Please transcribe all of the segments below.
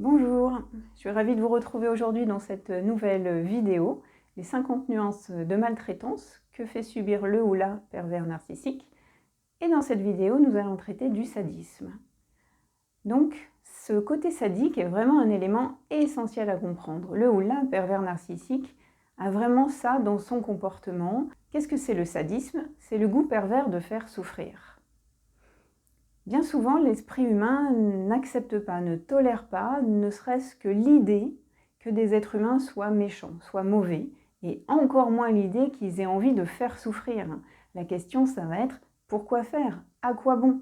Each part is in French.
Bonjour, je suis ravie de vous retrouver aujourd'hui dans cette nouvelle vidéo, les 50 nuances de maltraitance que fait subir le ou la pervers narcissique. Et dans cette vidéo, nous allons traiter du sadisme. Donc, ce côté sadique est vraiment un élément essentiel à comprendre. Le ou la pervers narcissique a vraiment ça dans son comportement. Qu'est-ce que c'est le sadisme? C'est le goût pervers de faire souffrir. Bien souvent, l'esprit humain n'accepte pas, ne tolère pas, ne serait-ce que l'idée que des êtres humains soient méchants, soient mauvais, et encore moins l'idée qu'ils aient envie de faire souffrir. La question, ça va être pourquoi faire? À quoi bon?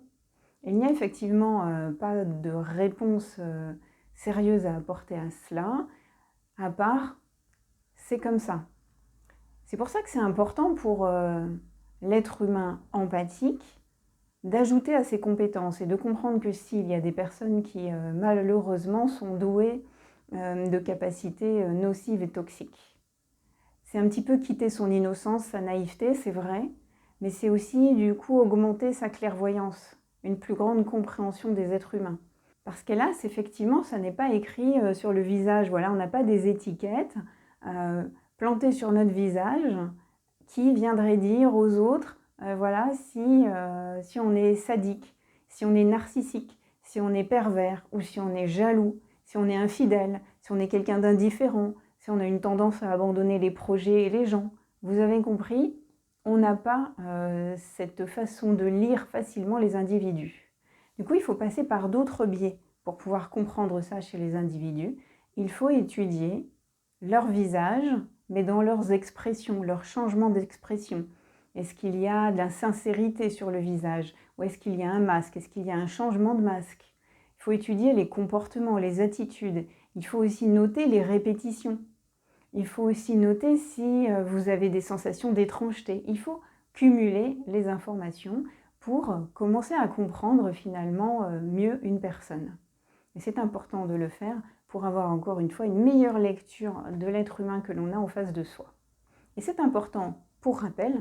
Il n'y a effectivement pas de réponse sérieuse à apporter à cela, à part c'est comme ça. C'est pour ça que c'est important pour l'être humain empathique d'ajouter à ses compétences et de comprendre que s'il y a des personnes qui malheureusement sont douées de capacités nocives et toxiques. C'est un petit peu quitter son innocence, sa naïveté, c'est vrai, mais c'est aussi du coup augmenter sa clairvoyance, une plus grande compréhension des êtres humains. Parce qu'hélas, effectivement, ça n'est pas écrit sur le visage, voilà, on n'a pas des étiquettes plantées sur notre visage qui viendraient dire aux autres voilà, si on est sadique, si on est narcissique, si on est pervers, ou si on est jaloux, si on est infidèle, si on est quelqu'un d'indifférent, si on a une tendance à abandonner les projets et les gens. Vous avez compris, on n'a pas cette façon de lire facilement les individus. Du coup, il faut passer par d'autres biais pour pouvoir comprendre ça chez les individus. Il faut étudier leur visage, mais dans leurs expressions, leurs changements d'expression. Est-ce qu'il y a de la sincérité sur le visage? Ou est-ce qu'il y a un masque? Est-ce qu'il y a un changement de masque? Il faut étudier les comportements, les attitudes. Il faut aussi noter les répétitions. Il faut aussi noter si vous avez des sensations d'étrangeté. Il faut cumuler les informations pour commencer à comprendre finalement mieux une personne. Et c'est important de le faire pour avoir encore une fois une meilleure lecture de l'être humain que l'on a en face de soi. Et c'est important, pour rappel,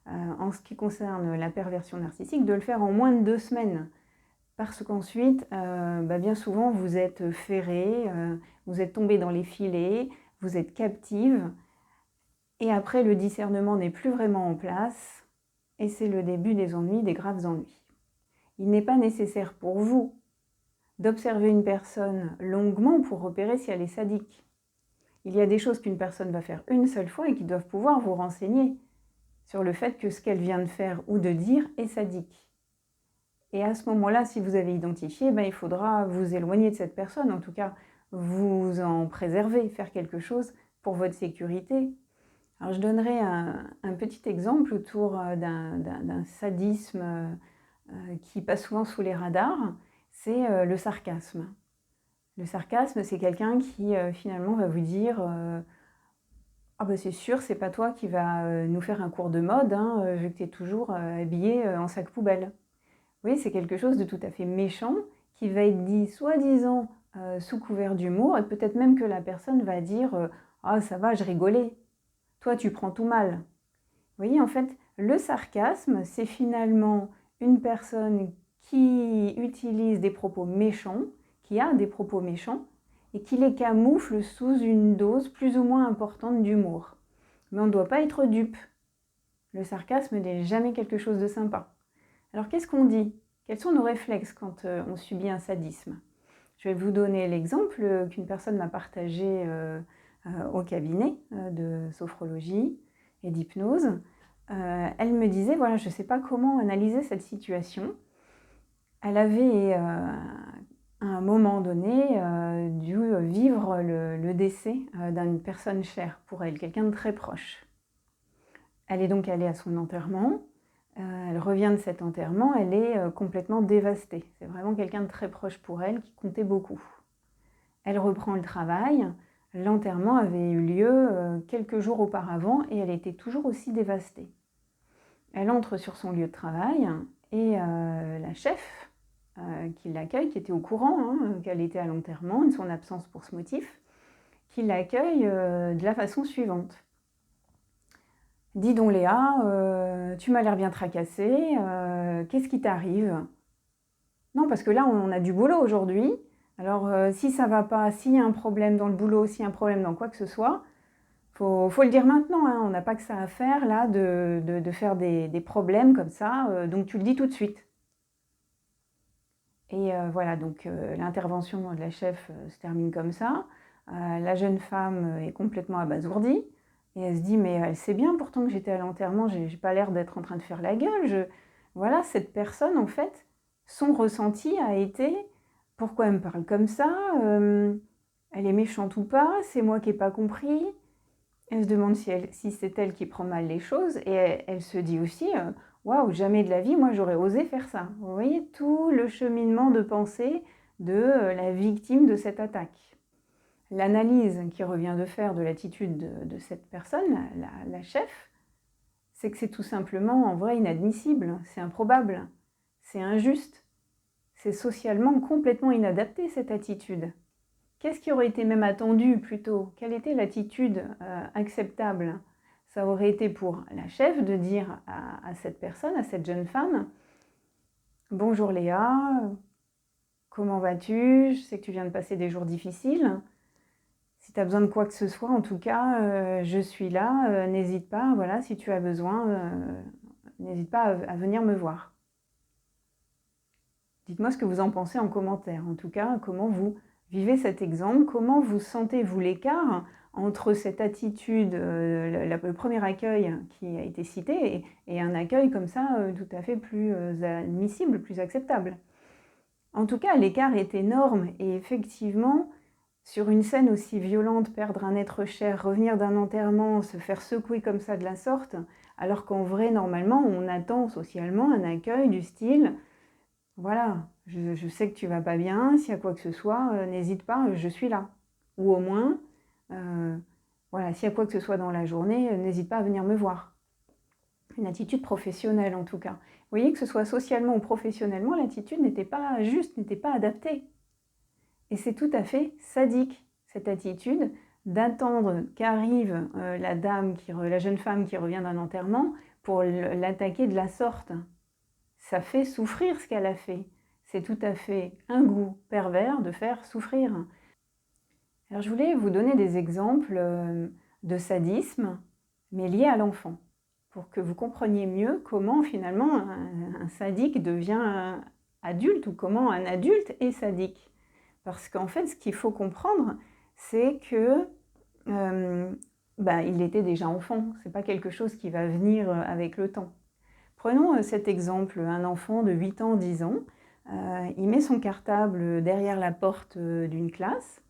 en ce qui concerne la perversion narcissique, de le faire en moins de 2 semaines. Parce qu'ensuite, bien souvent, vous êtes ferré, vous êtes tombé dans les filets, vous êtes captive, et après, le discernement n'est plus vraiment en place, et c'est le début des ennuis, des graves ennuis. Il n'est pas nécessaire pour vous d'observer une personne longuement pour repérer si elle est sadique. Il y a des choses qu'une personne va faire une seule fois et qui doivent pouvoir vous renseigner sur le fait que ce qu'elle vient de faire ou de dire est sadique. Et à ce moment-là, si vous avez identifié, il faudra vous éloigner de cette personne, en tout cas vous en préserver, faire quelque chose pour votre sécurité. Alors je donnerai un petit exemple autour d'un sadisme qui passe souvent sous les radars, c'est le sarcasme. Le sarcasme, c'est quelqu'un qui finalement va vous dire ah c'est sûr, c'est pas toi qui va nous faire un cours de mode, hein, vu que tu es toujours habillé en sac poubelle. Oui, c'est quelque chose de tout à fait méchant qui va être dit soi-disant sous couvert d'humour, et peut-être même que la personne va dire ah ça va, je rigolais. Toi, tu prends tout mal. Vous voyez, en fait, le sarcasme, c'est finalement une personne qui utilise des propos méchants, qui a des propos méchants, et qui les camoufle sous une dose plus ou moins importante d'humour. Mais on ne doit pas être dupe. Le sarcasme n'est jamais quelque chose de sympa. Alors qu'est-ce qu'on dit? Quels sont nos réflexes quand on subit un sadisme? Je vais vous donner l'exemple qu'une personne m'a partagé au cabinet de sophrologie et d'hypnose. Elle me disait, voilà, je ne sais pas comment analyser cette situation. Elle avait, à un moment donné, dû vivre le décès d'une personne chère pour elle, quelqu'un de très proche. Elle est donc allée à son enterrement. Elle revient de cet enterrement, elle est complètement dévastée. C'est vraiment quelqu'un de très proche pour elle, qui comptait beaucoup. Elle reprend le travail. L'enterrement avait eu lieu quelques jours auparavant et elle était toujours aussi dévastée. Elle entre sur son lieu de travail et la chef qui l'accueille, qui était au courant qu'elle était à l'enterrement, de son absence pour ce motif, qui l'accueille de la façon suivante. « Dis donc Léa, tu m'as l'air bien tracassée, qu'est-ce qui t'arrive ?»« Non, parce que là, on a du boulot aujourd'hui, Alors, si ça va pas, s'il y a un problème dans le boulot, s'il y a un problème dans quoi que ce soit, faut le dire maintenant, hein. On n'a pas que ça à faire là de faire des problèmes comme ça, donc tu le dis tout de suite. Et voilà, donc l'intervention de la chef se termine comme ça. La jeune femme est complètement abasourdie et elle se dit: «Mais elle sait bien pourtant que j'étais à l'enterrement, j'ai pas l'air d'être en train de faire la gueule, Voilà, cette personne en fait, son ressenti a été: «Pourquoi elle me parle comme ça? Elle est méchante ou pas? C'est moi qui ai pas compris». Elle se demande si c'est elle qui prend mal les choses et elle se dit aussi, «Waouh, jamais de la vie, moi j'aurais osé faire ça». Vous voyez tout le cheminement de pensée de, la victime de cette attaque. L'analyse qui revient de faire de l'attitude de cette personne, la chef, c'est que c'est tout simplement en vrai inadmissible, c'est improbable, c'est injuste, c'est socialement complètement inadapté cette attitude. Qu'est-ce qui aurait été même attendu plutôt? Quelle était l'attitude acceptable? Ça aurait été pour la chef de dire à cette personne, à cette jeune femme: «Bonjour Léa, comment vas-tu? Je sais que tu viens de passer des jours difficiles. Si tu as besoin de quoi que ce soit, en tout cas, je suis là, n'hésite pas, voilà, si tu as besoin, n'hésite pas à venir me voir. Dites-moi ce que vous en pensez en commentaire. En tout cas, comment vous vivez cet exemple? Comment vous sentez-vous l'écart entre cette attitude, le premier accueil qui a été cité et un accueil comme ça, tout à fait plus admissible, plus acceptable? En tout cas, l'écart est énorme et effectivement, sur une scène aussi violente, perdre un être cher, revenir d'un enterrement, se faire secouer comme ça de la sorte, alors qu'en vrai, normalement, on attend socialement un accueil du style: «Voilà, je sais que tu vas pas bien, s'il y a quoi que ce soit, n'hésite pas, je suis là». Ou au moins, heu, voilà, s'il y a quoi que ce soit dans la journée, n'hésite pas à venir me voir. Une attitude professionnelle en tout cas. Vous voyez que ce soit socialement ou professionnellement, l'attitude n'était pas juste, n'était pas adaptée. Et c'est tout à fait sadique, cette attitude d'attendre qu'arrive, la jeune femme qui revient d'un enterrement pour l'attaquer de la sorte. Ça fait souffrir ce qu'elle a fait. C'est tout à fait un goût pervers de faire souffrir. Alors je voulais vous donner des exemples de sadisme, mais liés à l'enfant, pour que vous compreniez mieux comment finalement un sadique devient adulte ou comment un adulte est sadique. Parce qu'en fait, ce qu'il faut comprendre, c'est que il était déjà enfant. C'est pas quelque chose qui va venir avec le temps. Prenons cet exemple, un enfant de 8 ans, 10 ans, il met son cartable derrière la porte d'une classe.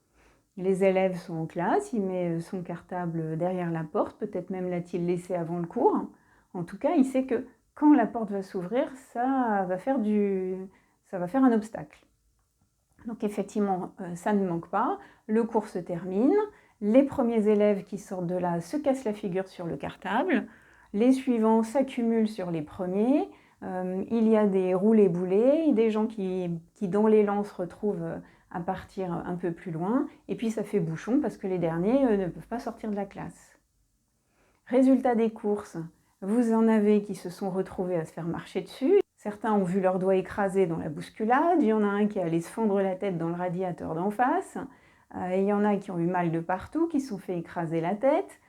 Les élèves sont en classe, il met son cartable derrière la porte, peut-être même l'a-t-il laissé avant le cours. En tout cas, il sait que quand la porte va s'ouvrir, ça va faire un obstacle. Donc effectivement, ça ne manque pas. Le cours se termine. Les premiers élèves qui sortent de là se cassent la figure sur le cartable. Les suivants s'accumulent sur les premiers. Il y a des roulés-boulés, des gens qui dans l'élan se retrouvent à partir un peu plus loin. Et puis ça fait bouchon parce que les derniers ne peuvent pas sortir de la classe. Résultat des courses, vous en avez qui se sont retrouvés à se faire marcher dessus. Certains ont vu leurs doigts écrasés dans la bousculade, il y en a un qui est allé se fondre la tête dans le radiateur d'en face, et il y en a qui ont eu mal de partout, qui se sont fait écraser la tête.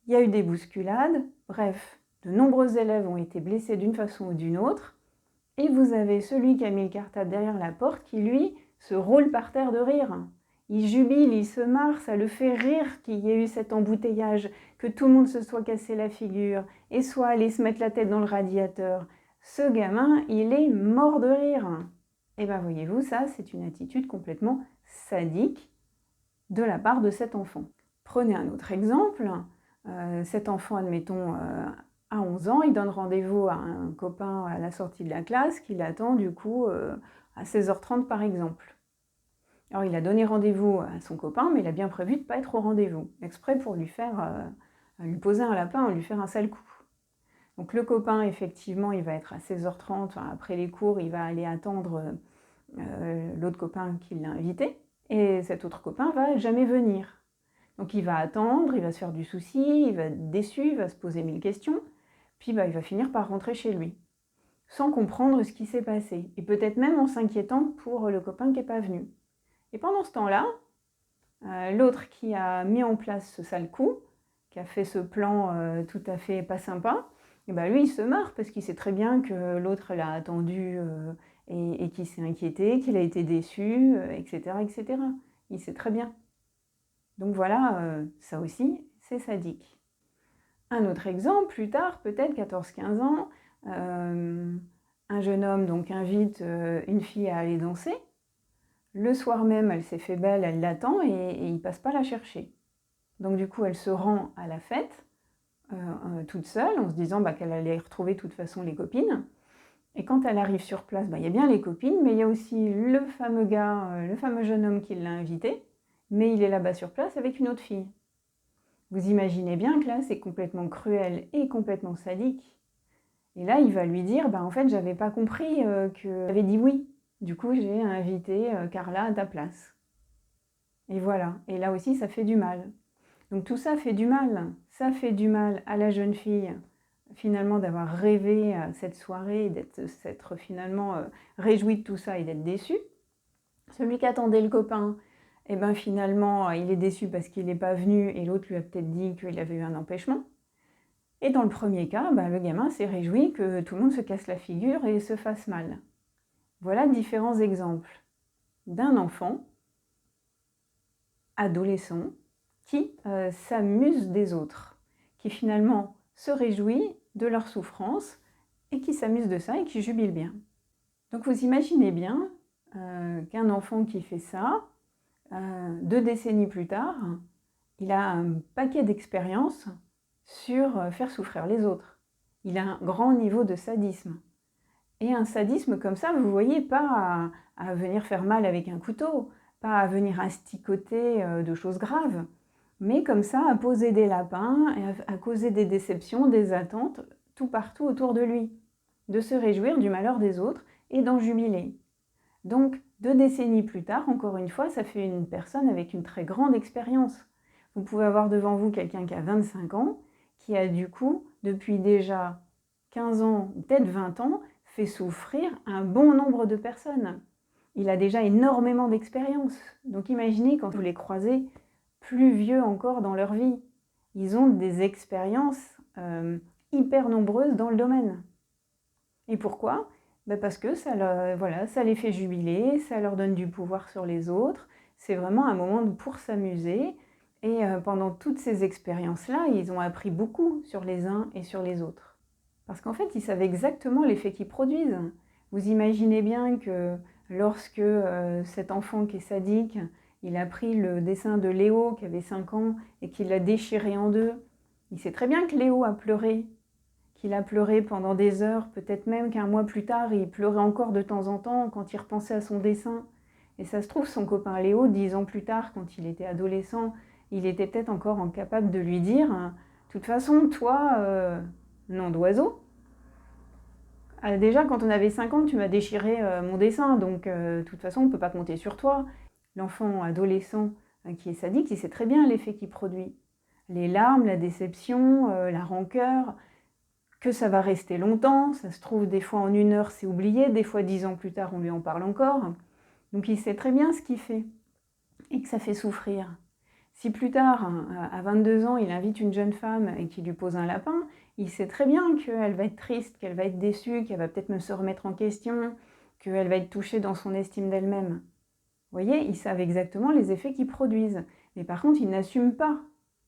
Il y a eu des bousculades, bref, de nombreux élèves ont été blessés d'une façon ou d'une autre, et vous avez celui qui a mis le cartable derrière la porte qui, lui, se roule par terre de rire. Il jubile, il se marre, ça le fait rire qu'il y ait eu cet embouteillage, que tout le monde se soit cassé la figure et soit allé se mettre la tête dans le radiateur. Ce gamin, il est mort de rire. Et bien voyez-vous, ça c'est une attitude complètement sadique de la part de cet enfant. Prenez un autre exemple. Cet enfant, admettons, à 11 ans, il donne rendez-vous à un copain à la sortie de la classe qui l'attend du coup à 16h30 par exemple. Alors il a donné rendez-vous à son copain, mais il a bien prévu de ne pas être au rendez-vous, exprès pour lui poser un lapin, lui faire un sale coup. Donc le copain, effectivement, il va être à 16h30, après les cours, il va aller attendre l'autre copain qui l'a invité, et cet autre copain va jamais venir. Donc il va attendre, il va se faire du souci, il va être déçu, il va se poser 1000 questions, puis il va finir par rentrer chez lui, sans comprendre ce qui s'est passé, et peut-être même en s'inquiétant pour le copain qui n'est pas venu. Et pendant ce temps-là, l'autre qui a mis en place ce sale coup, qui a fait ce plan tout à fait pas sympa, et ben lui il se marre parce qu'il sait très bien que l'autre l'a attendu et qu'il s'est inquiété, qu'il a été déçu, etc., etc. Il sait très bien. Donc voilà, ça aussi, c'est sadique. Un autre exemple, plus tard, peut-être 14-15 ans, un jeune homme donc invite une fille à aller danser. Le soir même, elle s'est fait belle, elle l'attend et il ne passe pas la chercher. Donc du coup, elle se rend à la fête, toute seule, en se disant qu'elle allait retrouver de toute façon les copines. Et quand elle arrive sur place, il y a bien les copines, mais il y a aussi le fameux gars, le fameux jeune homme qui l'a invité, mais il est là-bas sur place avec une autre fille. Vous imaginez bien que là, c'est complètement cruel et complètement sadique. Et là, il va lui dire, en fait, j'avais pas compris que tu avais dit oui. Du coup, j'ai invité Carla à ta place. Et voilà. Et là aussi, ça fait du mal. Donc tout ça fait du mal. Ça fait du mal à la jeune fille, finalement, d'avoir rêvé cette soirée, d'être finalement réjoui de tout ça et d'être déçue. Celui qui attendait le copain, finalement, il est déçu parce qu'il n'est pas venu et l'autre lui a peut-être dit qu'il avait eu un empêchement. Et dans le premier cas, le gamin s'est réjoui que tout le monde se casse la figure et se fasse mal. Voilà différents exemples d'un enfant, adolescent, qui s'amuse des autres, qui finalement se réjouit de leur souffrance et qui s'amuse de ça et qui jubile bien. Donc vous imaginez bien qu'un enfant qui fait ça, 2 décennies plus tard, il a un paquet d'expériences sur faire souffrir les autres. Il a un grand niveau de sadisme. Et un sadisme comme ça, vous voyez, pas à venir faire mal avec un couteau, pas à venir asticoter de choses graves, mais comme ça à poser des lapins, à causer des déceptions, des attentes, tout partout autour de lui, de se réjouir du malheur des autres et d'en jubiler. Donc, 2 décennies plus tard, encore une fois, ça fait une personne avec une très grande expérience. Vous pouvez avoir devant vous quelqu'un qui a 25 ans, qui a du coup, depuis déjà 15 ans, peut-être 20 ans, fait souffrir un bon nombre de personnes. Il a déjà énormément d'expérience. Donc imaginez quand vous les croisez plus vieux encore dans leur vie. Ils ont des expériences hyper nombreuses dans le domaine. Et pourquoi ? Parce que ça les fait jubiler, ça leur donne du pouvoir sur les autres. C'est vraiment un moment pour s'amuser. Et pendant toutes ces expériences-là, ils ont appris beaucoup sur les uns et sur les autres. Parce qu'en fait, ils savent exactement l'effet qu'ils produisent. Vous imaginez bien que lorsque cet enfant qui est sadique, il a pris le dessin de Léo qui avait 5 ans et qu'il l'a déchiré en deux, il sait très bien que Léo a pleuré, qu'il a pleuré pendant des heures, peut-être même qu'un mois plus tard, il pleurait encore de temps en temps quand il repensait à son dessin. Et ça se trouve, son copain Léo, 10 ans plus tard, quand il était adolescent, il était peut-être encore incapable de lui dire « De toute façon, toi, nom d'oiseau, déjà quand on avait 5 ans, tu m'as déchiré mon dessin, donc de toute façon, on ne peut pas compter sur toi. » L'enfant adolescent qui est sadique, il sait très bien l'effet qu'il produit. Les larmes, la déception, la rancœur, que ça va rester longtemps, ça se trouve des fois en 1 heure c'est oublié, des fois 10 ans plus tard on lui en parle encore. Donc il sait très bien ce qu'il fait et que ça fait souffrir. Si plus tard, à 22 ans, il invite une jeune femme et qu'il lui pose un lapin, il sait très bien qu'elle va être triste, qu'elle va être déçue, qu'elle va peut-être même se remettre en question, qu'elle va être touchée dans son estime d'elle-même. Vous voyez, ils savent exactement les effets qu'ils produisent. Mais par contre, ils n'assument pas.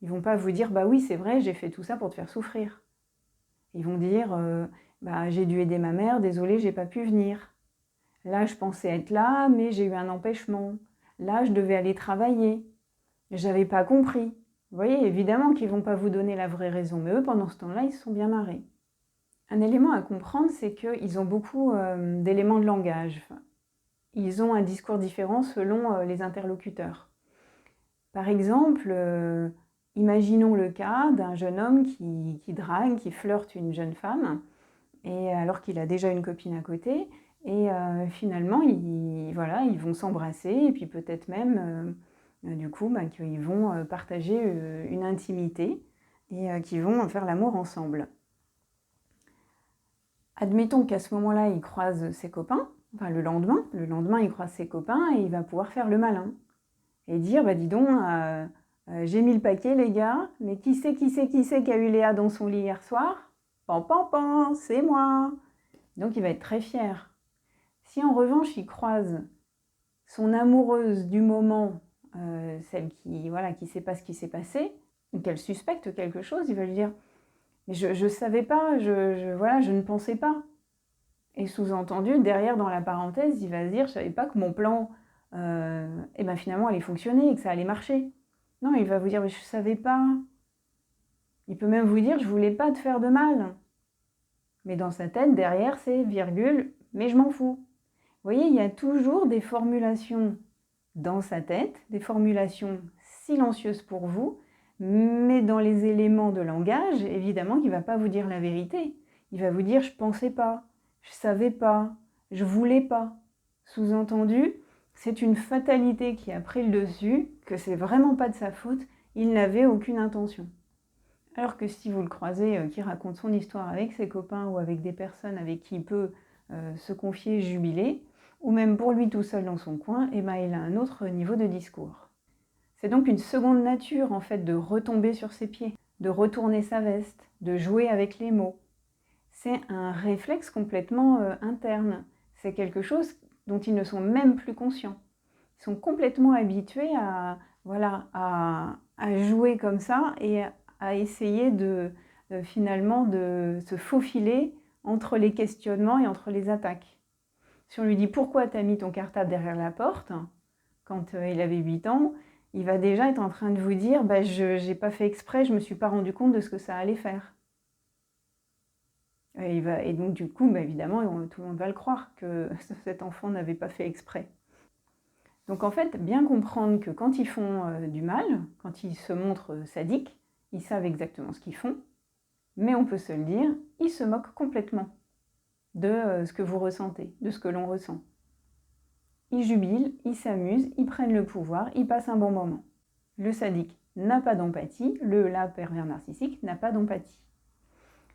Ils ne vont pas vous dire « Bah oui, c'est vrai, j'ai fait tout ça pour te faire souffrir ». Ils vont dire j'ai dû aider ma mère, désolé, j'ai pas pu venir. Là, je pensais être là, mais j'ai eu un empêchement. Là, je devais aller travailler. J'avais pas compris. Vous voyez, évidemment qu'ils vont pas vous donner la vraie raison, mais eux, pendant ce temps-là, ils se sont bien marrés. Un élément à comprendre, c'est qu'ils ont beaucoup d'éléments de langage. Ils ont un discours différent selon les interlocuteurs. Par exemple, imaginons le cas d'un jeune homme qui drague, qui flirte une jeune femme, et alors qu'il a déjà une copine à côté, et finalement, ils vont s'embrasser, et puis peut-être même, du coup, qu'ils vont partager une intimité, et qu'ils vont faire l'amour ensemble. Admettons qu'à ce moment-là, il croise ses copains, enfin le lendemain il croise ses copains et il va pouvoir faire le malin. Et dire, bah dis donc, j'ai mis le paquet les gars, mais qui c'est qui a eu Léa dans son lit hier soir? Pan pan pan, c'est moi. Donc il va être très fier. Si en revanche il croise son amoureuse du moment, celle qui voilà qui sait pas ce qui s'est passé, ou qu'elle suspecte quelque chose, il va lui dire, mais je savais pas, voilà, je ne pensais pas. Et sous-entendu, derrière dans la parenthèse, il va se dire, je savais pas que mon plan, et ben finalement allait fonctionner et que ça allait marcher. Non, il va vous dire, mais je savais pas. Il peut même vous dire, je voulais pas te faire de mal. Mais dans sa tête, derrière, c'est virgule, mais je m'en fous. Vous voyez, il y a toujours des formulations dans sa tête, des formulations silencieuses pour vous, mais dans les éléments de langage, évidemment qu'il ne va pas vous dire la vérité. Il va vous dire, je pensais pas, je savais pas, je voulais pas. Sous-entendu, c'est une fatalité qui a pris le dessus, que c'est vraiment pas de sa faute, il n'avait aucune intention. Alors que si vous le croisez, qui raconte son histoire avec ses copains ou avec des personnes avec qui il peut se confier, jubiler, ou même pour lui tout seul dans son coin, et ben il a un autre niveau de discours. C'est donc une seconde nature en fait de retomber sur ses pieds, de retourner sa veste, de jouer avec les mots. C'est un réflexe complètement interne. C'est quelque chose dont ils ne sont même plus conscients. Ils sont complètement habitués à, voilà, à jouer comme ça et à essayer finalement de se faufiler entre les questionnements et entre les attaques. Si on lui dit pourquoi tu as mis ton cartable derrière la porte, quand il avait 8 ans, il va déjà être en train de vous dire bah, je n'ai pas fait exprès, je ne me suis pas rendu compte de ce que ça allait faire. Et donc du coup, bah, évidemment, tout le monde va le croire que cet enfant n'avait pas fait exprès. Donc en fait, bien comprendre que quand ils font du mal, quand ils se montrent sadiques, ils savent exactement ce qu'ils font, mais on peut se le dire, ils se moquent complètement de ce que vous ressentez, de ce que l'on ressent. Ils jubilent, ils s'amusent, ils prennent le pouvoir, ils passent un bon moment. Le sadique n'a pas d'empathie, le pervers narcissique n'a pas d'empathie.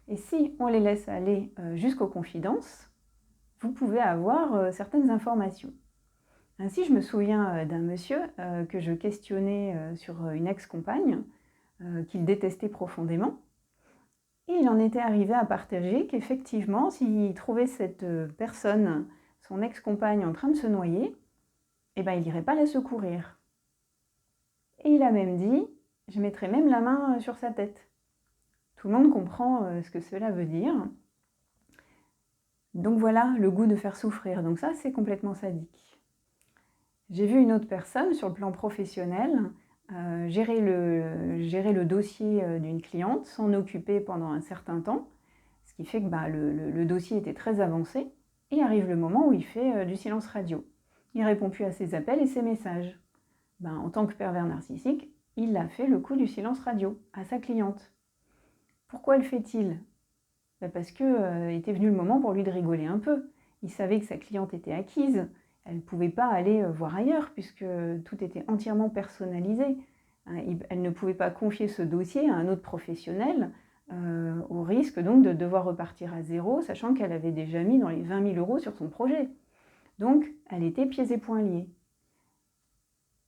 Et si on les laisse aller jusqu'aux confidences, vous pouvez avoir certaines informations. Ainsi, je me souviens d'un monsieur que je questionnais sur une ex-compagne qu'il détestait profondément. Et il en était arrivé à partager qu'effectivement, s'il trouvait cette personne, son ex-compagne, en train de se noyer, eh ben, il n'irait pas la secourir. Et il a même dit, je mettrai même la main sur sa tête. Tout le monde comprend ce que cela veut dire. Donc voilà, le goût de faire souffrir. Donc ça, c'est complètement sadique. J'ai vu une autre personne sur le plan professionnel gérer le dossier d'une cliente, s'en occuper pendant un certain temps, ce qui fait que le dossier était très avancé, et arrive le moment où il fait du silence radio. Il ne répond plus à ses appels et ses messages. En tant que pervers narcissique, il a fait le coup du silence radio à sa cliente. Pourquoi le fait-il ? Parce qu'il était venu le moment pour lui de rigoler un peu. Il savait que sa cliente était acquise, elle ne pouvait pas aller voir ailleurs puisque tout était entièrement personnalisé. Elle ne pouvait pas confier ce dossier à un autre professionnel au risque donc de devoir repartir à zéro, sachant qu'elle avait déjà mis dans les 20 000 € sur son projet. Donc, elle était pieds et poings liés.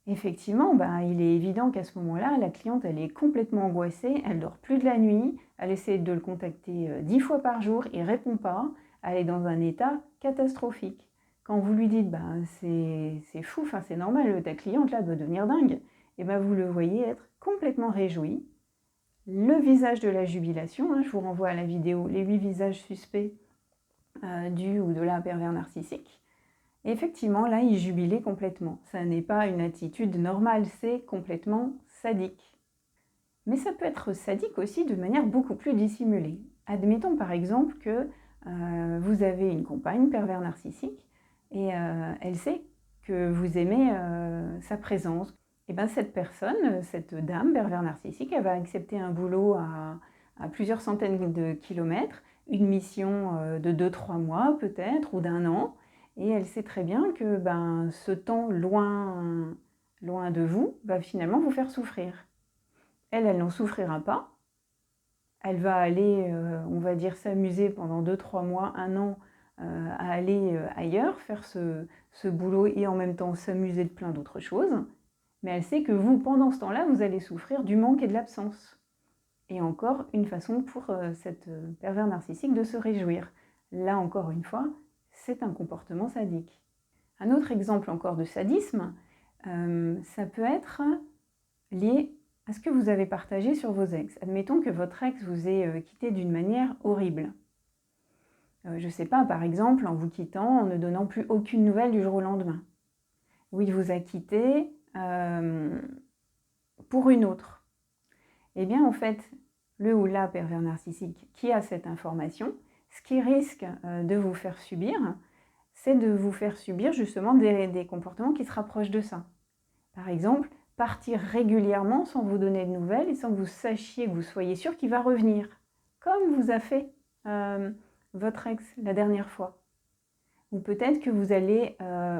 Effectivement, il est évident qu'à ce moment-là, la cliente, elle est complètement angoissée, elle dort plus de la nuit, elle essaie de le contacter 10 fois par jour, il ne répond pas, elle est dans un état catastrophique. Quand vous lui dites, c'est fou, c'est normal, ta cliente là doit devenir dingue, et vous le voyez être complètement réjoui. Le visage de la jubilation, je vous renvoie à la vidéo, les 8 visages suspects du ou de la pervers narcissique. Et effectivement, là, il jubilait complètement. Ça n'est pas une attitude normale, c'est complètement sadique. Mais ça peut être sadique aussi de manière beaucoup plus dissimulée. Admettons par exemple que vous avez une compagne pervers narcissique et elle sait que vous aimez sa présence. Et cette personne, cette dame pervers narcissique, elle va accepter un boulot à plusieurs centaines de kilomètres, une mission de 2-3 mois peut-être, ou d'1 an, et elle sait très bien que ce temps loin de vous va finalement vous faire souffrir. Elle n'en souffrira pas. Elle va aller, on va dire, s'amuser pendant 2-3 mois, 1 an à aller ailleurs, faire ce boulot et en même temps s'amuser de plein d'autres choses. Mais elle sait que vous, pendant ce temps-là, vous allez souffrir du manque et de l'absence. Et encore une façon pour cette pervers narcissique de se réjouir. Là, encore une fois, c'est un comportement sadique. Un autre exemple encore de sadisme, ça peut être lié à ce que vous avez partagé sur vos ex. Admettons que votre ex vous ait quitté d'une manière horrible. Je ne sais pas, par exemple, en vous quittant, en ne donnant plus aucune nouvelle du jour au lendemain. Ou il vous a quitté pour une autre. Eh bien, en fait, le ou la pervers narcissique qui a cette information, ce qui risque de vous faire subir, c'est de vous faire subir justement des comportements qui se rapprochent de ça. Par exemple, partir régulièrement sans vous donner de nouvelles et sans que vous sachiez, que vous soyez sûr qu'il va revenir, comme vous a fait votre ex la dernière fois. Ou peut-être que vous allez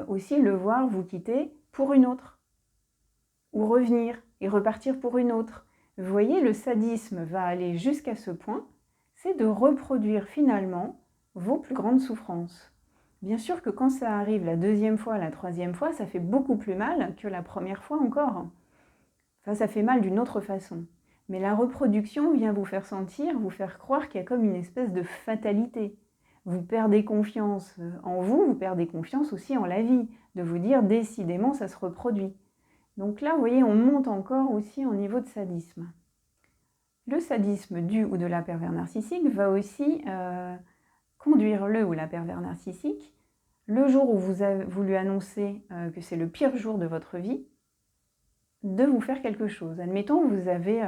aussi le voir vous quitter pour une autre, ou revenir et repartir pour une autre. Vous voyez, le sadisme va aller jusqu'à ce point, c'est de reproduire finalement vos plus grandes souffrances. Bien sûr que quand ça arrive la deuxième fois, la troisième fois, ça fait beaucoup plus mal que la première fois encore. Enfin, ça fait mal d'une autre façon. Mais la reproduction vient vous faire sentir, vous faire croire qu'il y a comme une espèce de fatalité. Vous perdez confiance en vous, vous perdez confiance aussi en la vie, de vous dire décidément ça se reproduit. Donc là, vous voyez, on monte encore aussi au niveau de sadisme. Le sadisme du ou de la pervers narcissique va aussi conduire le ou la pervers narcissique, le jour où vous lui annoncez que c'est le pire jour de votre vie, de vous faire quelque chose. Admettons, vous avez,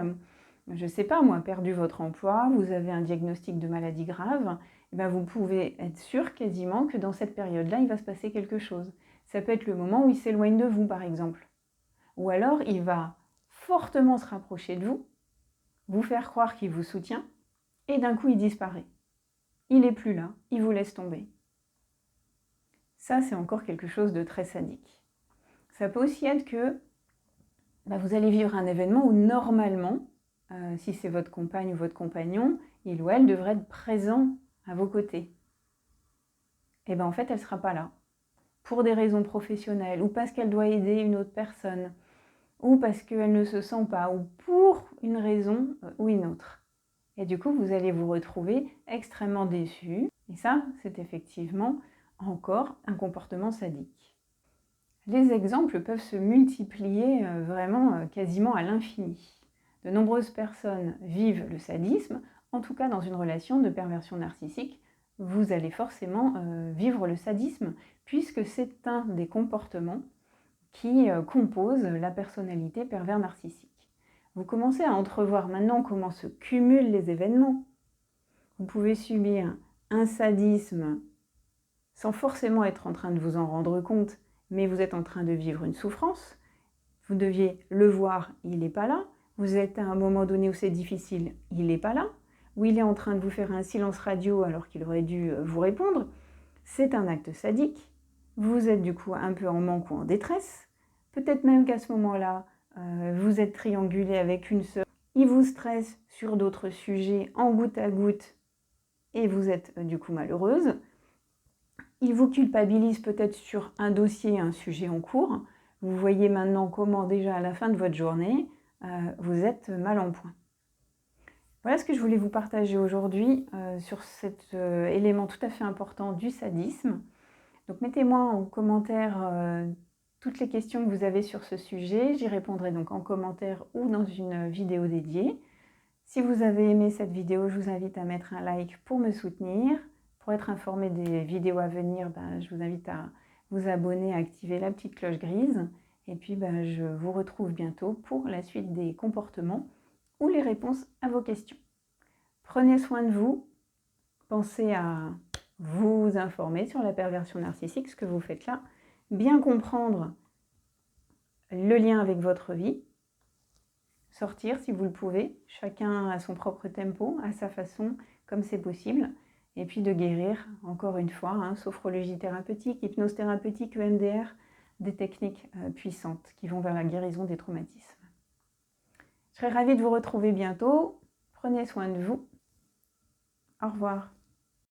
je ne sais pas moi, perdu votre emploi, vous avez un diagnostic de maladie grave, et bien vous pouvez être sûr quasiment que dans cette période-là, il va se passer quelque chose. Ça peut être le moment où il s'éloigne de vous, par exemple. Ou alors, il va fortement se rapprocher de vous, vous faire croire qu'il vous soutient, et d'un coup, il disparaît. Il n'est plus là, il vous laisse tomber. Ça, c'est encore quelque chose de très sadique. Ça peut aussi être que vous allez vivre un événement où normalement, si c'est votre compagne ou votre compagnon, il ou elle devrait être présent à vos côtés. Et bien en fait, elle ne sera pas là. Pour des raisons professionnelles, ou parce qu'elle doit aider une autre personne, ou parce qu'elle ne se sent pas, ou pour une raison ou une autre. Et du coup, vous allez vous retrouver extrêmement déçu. Et ça, c'est effectivement encore un comportement sadique. Les exemples peuvent se multiplier vraiment quasiment à l'infini. De nombreuses personnes vivent le sadisme, en tout cas dans une relation de perversion narcissique. Vous allez forcément vivre le sadisme, puisque c'est un des comportements qui composent la personnalité pervers narcissique. Vous commencez à entrevoir maintenant comment se cumulent les événements. Vous pouvez subir un sadisme sans forcément être en train de vous en rendre compte, mais vous êtes en train de vivre une souffrance. Vous deviez le voir, il n'est pas là. Vous êtes à un moment donné où c'est difficile, il n'est pas là. Où il est en train de vous faire un silence radio alors qu'il aurait dû vous répondre. C'est un acte sadique. Vous êtes du coup un peu en manque ou en détresse. Peut-être même qu'à ce moment-là, vous êtes triangulé avec une sœur. Il vous stresse sur d'autres sujets en goutte à goutte et vous êtes du coup malheureuse. Il vous culpabilise peut-être sur un dossier, un sujet en cours. Vous voyez maintenant comment déjà à la fin de votre journée, vous êtes mal en point. Voilà ce que je voulais vous partager aujourd'hui sur cet élément tout à fait important du sadisme. Donc mettez-moi en commentaire toutes les questions que vous avez sur ce sujet. J'y répondrai donc en commentaire ou dans une vidéo dédiée. Si vous avez aimé cette vidéo, je vous invite à mettre un like pour me soutenir. Pour être informé des vidéos à venir, je vous invite à vous abonner, à activer la petite cloche grise. Et puis je vous retrouve bientôt pour la suite des comportements ou les réponses à vos questions. Prenez soin de vous. Pensez à vous informer sur la perversion narcissique, ce que vous faites là. Bien comprendre le lien avec votre vie. Sortir si vous le pouvez. Chacun à son propre tempo, à sa façon, comme c'est possible. Et puis de guérir, encore une fois, sophrologie thérapeutique, hypnose thérapeutique, EMDR, des techniques puissantes qui vont vers la guérison des traumatismes. Je serai ravie de vous retrouver bientôt. Prenez soin de vous. Au revoir.